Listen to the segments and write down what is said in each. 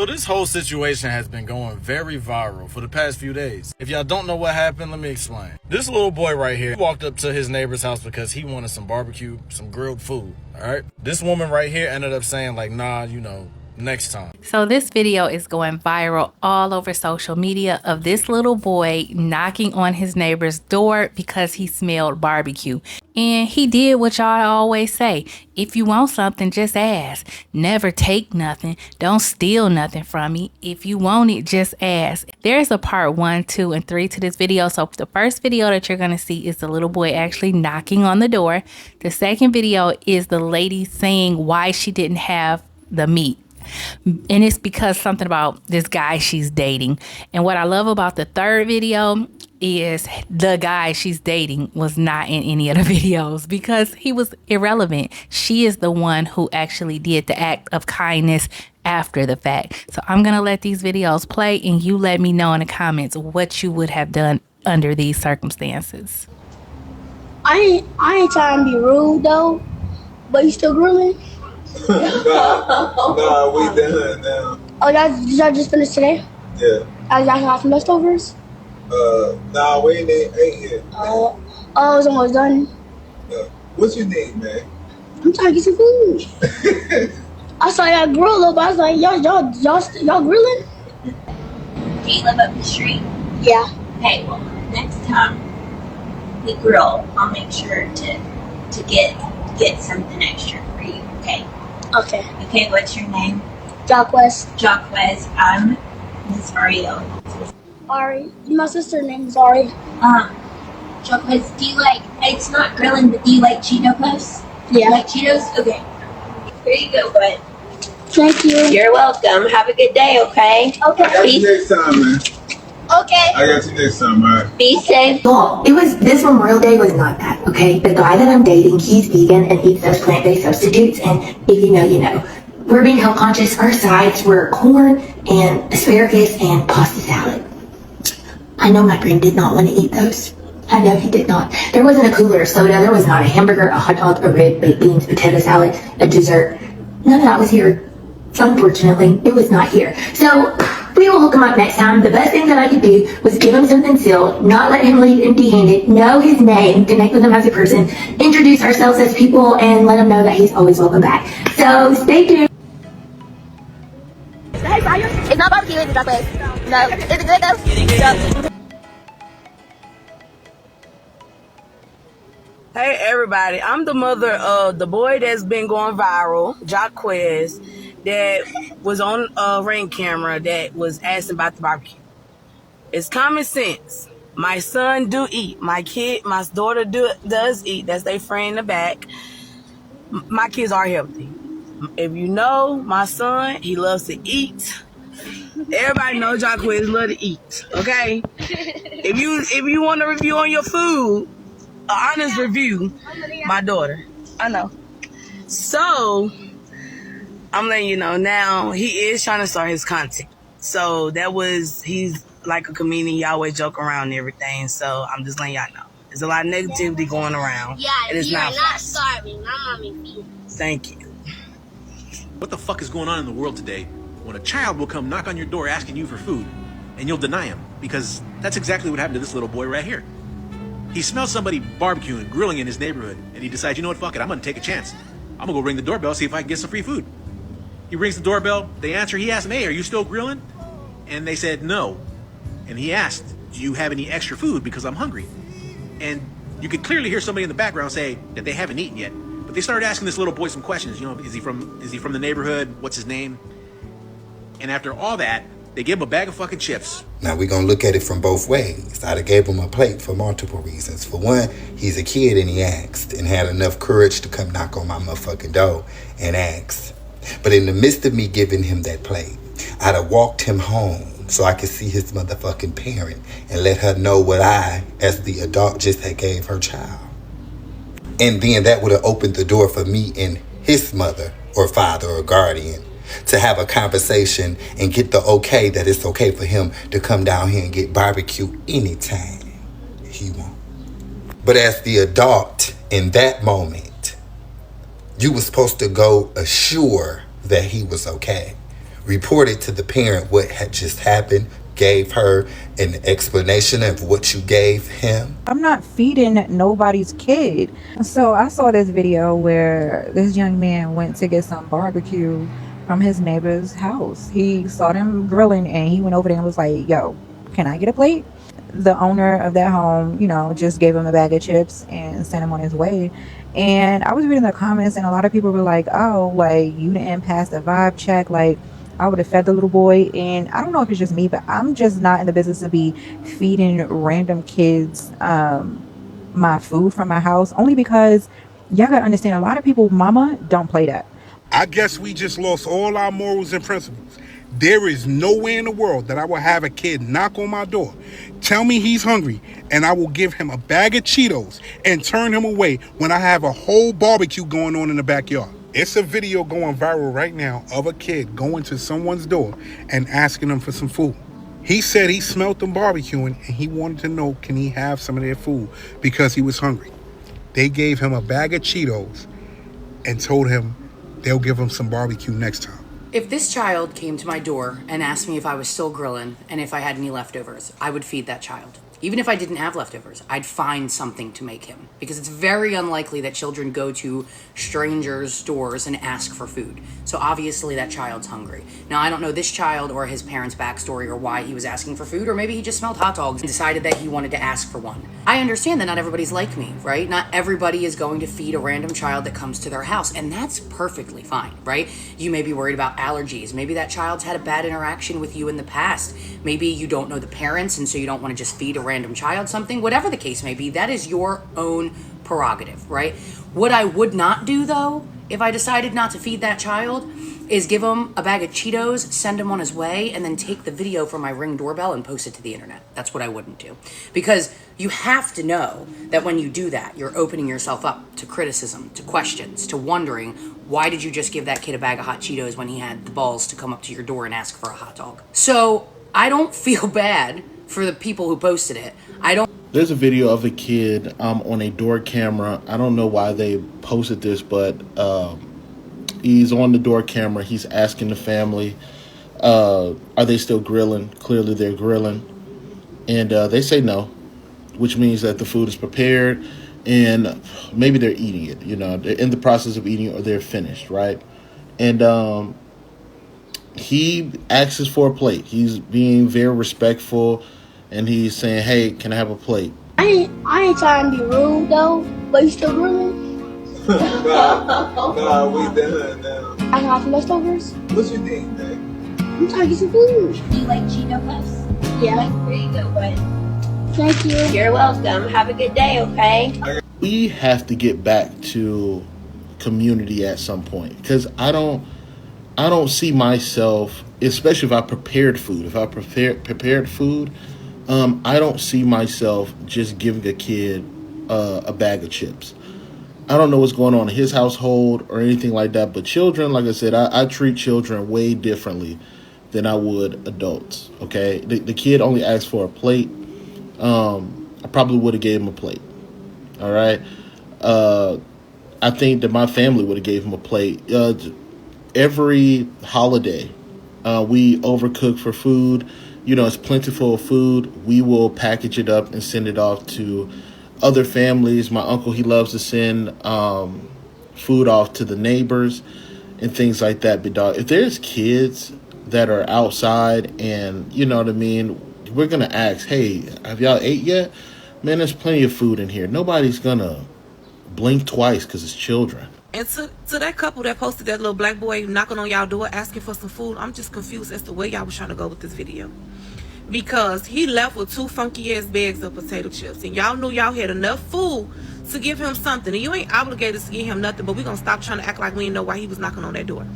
So this whole situation has been going very viral for the past few days. If y'all don't know what happened, let me explain. This little boy right here walked up to his neighbor's house because he wanted some barbecue, some grilled food, all right? This woman right here ended up saying like, nah, you know, next time. So this video is going viral all over social media of this little boy knocking on his neighbor's door because he smelled barbecue. And he did what y'all always say. If you want something, just ask. Never take nothing. Don't steal nothing from me. If you want it, just ask. There's a part 1, 2, and 3 to this video. So the first video that you're going to see is the little boy actually knocking on the door. The second video is the lady saying why she didn't have the meat. And it's because something about this guy she's dating. And what I love about the third video is the guy she's dating was not in any of the videos because he was irrelevant. She is the one who actually did the act of kindness after the fact. So I'm gonna let these videos play and you let me know in the comments what you would have done under these circumstances. I ain't trying to be rude though, but you still grilling? Nah, we done now. Oh, y'all just finished today? Yeah. Y'all got some leftovers? Nah, we ain't ate yet. Oh, it's almost done. What's your name, man? I'm trying to get some food. I saw y'all grill a little bit. I was like, y'all grilling? Do you live up the street? Yeah. Okay, well, next time we grill, I'll make sure to get something extra for you, okay? Okay. Okay, what's your name? Jacquez. Jacquez. I'm Miss Ariel. Ari. My sister's name is Ari. Jacquez, do you like, it's not grilling, but do you like Cheeto Puffs? Yeah. You like Cheetos? Okay. Here you go, bud. Thank you. You're welcome. Have a good day, okay? I got you next time, man. Okay. I got you next time, alright? Be safe. Well, this Memorial Day was not that, okay? The guy that I'm dating, he's vegan and eats those plant-based substitutes, and if you know, you know. We're being health conscious. Our sides were corn and asparagus and pasta salad. I know my friend did not want to eat those. I know he did not. There wasn't a cooler of soda. There was not a hamburger, a hot dog, a red baked beans, potato salad, a dessert. None of that was here. Unfortunately, it was not here. So we will hook him up next time. The best thing that I could do was give him something sealed, not let him leave empty-handed, know his name, connect with him as a person, introduce ourselves as people, and let him know that he's always welcome back. So stay tuned. Hey, Fire. It's not barbecue, is it, Jacquez? No. Is it good, though? Hey everybody, I'm the mother of the boy that's been going viral, Jacquez, that was on a Ring camera that was asking about the barbecue. It's common sense. My son do eat. My daughter does eat. That's their friend in the back. My kids are healthy. If you know my son, he loves to eat. Everybody knows Jacquez love to eat, okay? If you want a review on your food, an honest review, my daughter. I know. So, I'm letting you know now, he is trying to start his content. So, he's like a comedian. He always joke around and everything. So, I'm just letting y'all know. There's a lot of negativity going around. Yeah, you're not starving. My mommy feeds. Thank you. What the fuck is going on in the world today when a child will come knock on your door asking you for food and you'll deny him? Because that's exactly what happened to this little boy right here. He smells somebody barbecuing, grilling in his neighborhood, and he decides, you know what, fuck it, I'm gonna take a chance. I'm gonna go ring the doorbell, see if I can get some free food. He rings the doorbell, they answer, he asked them, hey, are you still grilling? And they said no. And he asked, do you have any extra food because I'm hungry? And you could clearly hear somebody in the background say that they haven't eaten yet. But they started asking this little boy some questions, you know, is he from the neighborhood? What's his name? And after all that, they give him a bag of fucking chips. Now we're going to look at it from both ways. I gave him a plate for multiple reasons. For one, he's a kid and he asked and had enough courage to come knock on my motherfucking door and ask. But in the midst of me giving him that plate, I'd have walked him home so I could see his motherfucking parent and let her know what I, as the adult, just had gave her child. And then that would have opened the door for me and his mother or father or guardian to have a conversation and get the okay that it's okay for him to come down here and get barbecue anytime he wants. But as the adult in that moment, you were supposed to go assure that he was okay reported to the parent what had just happened, gave her an explanation of what you gave him. I'm not feeding nobody's kid. So I saw this video where this young man went to get some barbecue from his neighbor's house. He saw them grilling and he went over there and was like, yo, can I get a plate? The owner of that home, just gave him a bag of chips and sent him on his way. And I was reading the comments and a lot of people were like, oh, like, you didn't pass the vibe check. Like, I would have fed the little boy. And I don't know if it's just me, but I'm just not in the business of be feeding random kids my food from my house, only because y'all gotta understand, a lot of people, mama, don't play that. I guess we just lost all our morals and principles. There is nowhere in the world that I will have a kid knock on my door, tell me he's hungry, and I will give him a bag of Cheetos and turn him away when I have a whole barbecue going on in the backyard. It's a video going viral right now of a kid going to someone's door and asking them for some food. He said he smelled them barbecuing and he wanted to know, can he have some of their food because he was hungry. They gave him a bag of Cheetos and told him they'll give him some barbecue next time. If this child came to my door and asked me if I was still grilling and if I had any leftovers, I would feed that child. Even if I didn't have leftovers, I'd find something to make him, because it's very unlikely that children go to strangers' stores and ask for food. So obviously that child's hungry. Now, I don't know this child or his parents' backstory or why he was asking for food, or maybe he just smelled hot dogs and decided that he wanted to ask for one. I understand that not everybody's like me, right? Not everybody is going to feed a random child that comes to their house, and that's perfectly fine, right? You may be worried about allergies. Maybe that child's had a bad interaction with you in the past. Maybe you don't know the parents, and so you don't want to just feed a random child something. Whatever the case may be, that is your own prerogative, right? What I would not do, though, if I decided not to feed that child, is give him a bag of Cheetos, send him on his way, and then take the video from my Ring doorbell and post it to the internet. That's what I wouldn't do. Because you have to know that when you do that, you're opening yourself up to criticism, to questions, to wondering, why did you just give that kid a bag of hot Cheetos when he had the balls to come up to your door and ask for a hot dog? So I don't feel bad for the people who posted it. There's a video of a kid on a door camera. I don't know why they posted this, but he's on the door camera. He's asking the family, are they still grilling? Clearly they're grilling. And they say no, which means that the food is prepared and maybe they're eating it. They're in the process of eating it or they're finished, right? And he asks for a plate. He's being very respectful. And he's saying, hey, can I have a plate? I ain't trying to be rude though, but you still grilling? Nah, we done now. I can have some leftovers. What's your name, man? I'm trying to get some food. Do you like Cheeto Puffs? Yeah. There you go, bud. Thank you. You're welcome. Have a good day, okay? We have to get back to community at some point, because I don't see myself, especially if I prepared food. If I prepared food, I don't see myself just giving a kid a bag of chips. I don't know what's going on in his household or anything like that, but children, like I said, I treat children way differently than I would adults, okay? The kid only asked for a plate. I probably would have gave him a plate, all right? I think that my family would have gave him a plate. Every holiday, we overcook for food. It's plentiful of food. We will package it up and send it off to other families. My uncle, he loves to send food off to the neighbors and things like that. But dog, if there's kids that are outside and, you know what I mean, we're going to ask, hey, have y'all ate yet? Man, there's plenty of food in here. Nobody's going to blink twice because it's children. And to that couple that posted that little black boy knocking on y'all door asking for some food, I'm just confused as to where y'all was trying to go with this video. Because he left with 2 funky ass bags of potato chips. And y'all knew y'all had enough food to give him something. And you ain't obligated to give him nothing, but we're going to stop trying to act like we didn't know why he was knocking on that door.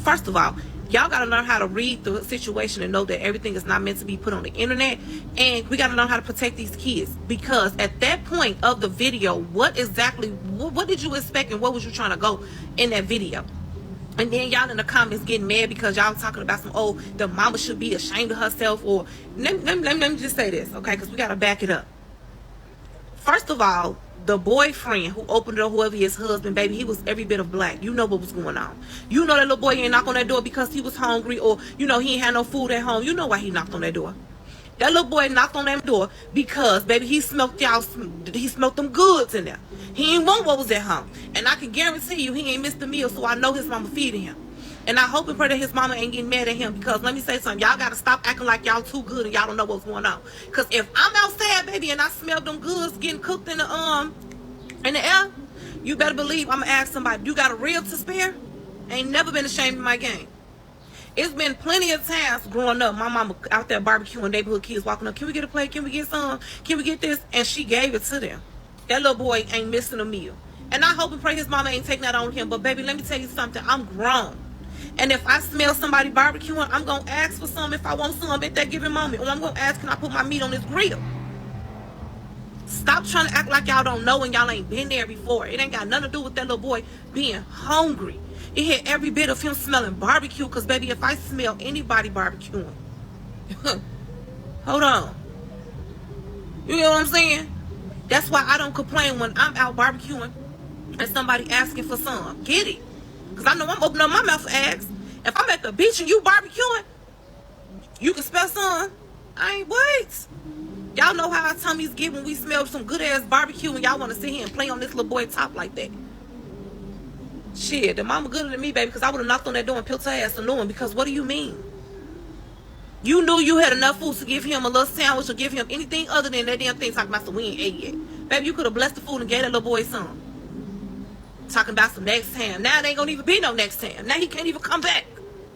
First of all, y'all got to learn how to read the situation and know that everything is not meant to be put on the internet. And we got to learn how to protect these kids. Because at that point of the video, what did you expect and what was you trying to go in that video? And then y'all in the comments getting mad because y'all talking about the mama should be ashamed of herself. Or let me just say this, okay? Because we got to back it up. First of all, the boyfriend who opened it, or whoever his husband, baby, he was every bit of black. You know what was going on. You know that little boy ain't knock on that door because he was hungry, or you know he ain't had no food at home. You know why he knocked on that door. That little boy knocked on that door because, baby, he smoked them goods in there. He ain't want what was at home. And I can guarantee you he ain't missed a meal, so I know his mama feeding him. And I hope and pray that his mama ain't getting mad at him, because let me say something. Y'all got to stop acting like y'all too good and y'all don't know what's going on. Because if I'm outside, baby, and I smell them goods getting cooked in the air, you better believe I'm going to ask somebody, you got a rib to spare? Ain't never been ashamed of my game. It's been plenty of times growing up, my mama out there barbecuing, neighborhood kids walking up, can we get a plate? Can we get some? Can we get this? And she gave it to them. That little boy ain't missing a meal. And I hope and pray his mama ain't taking that on him. But baby, let me tell you something. I'm grown. And if I smell somebody barbecuing, I'm going to ask for some if I want some at that given moment. Or I'm going to ask, can I put my meat on this grill? Stop trying to act like y'all don't know and y'all ain't been there before. It ain't got nothing to do with that little boy being hungry. It had every bit of him smelling barbecue. Because, baby, if I smell anybody barbecuing, hold on. You know what I'm saying? That's why I don't complain when I'm out barbecuing and somebody asking for some. Get it. Because I know I'm opening up my mouth for ask. If I'm at the beach and you barbecuing, you can smell some. I ain't wait. Y'all know how our tummies get when we smell some good-ass barbecue and y'all want to sit here and play on this little boy top like that. Shit, the mama gooder than me, baby, because I would have knocked on that door and peeled her ass a new one. Because what do you mean? You knew you had enough food to give him a little sandwich or give him anything other than that damn thing talking about some we ain't ate yet. Baby, you could have blessed the food and gave that little boy some. Talking about some next time. Now it ain't gonna even be no next time. Now he can't even come back.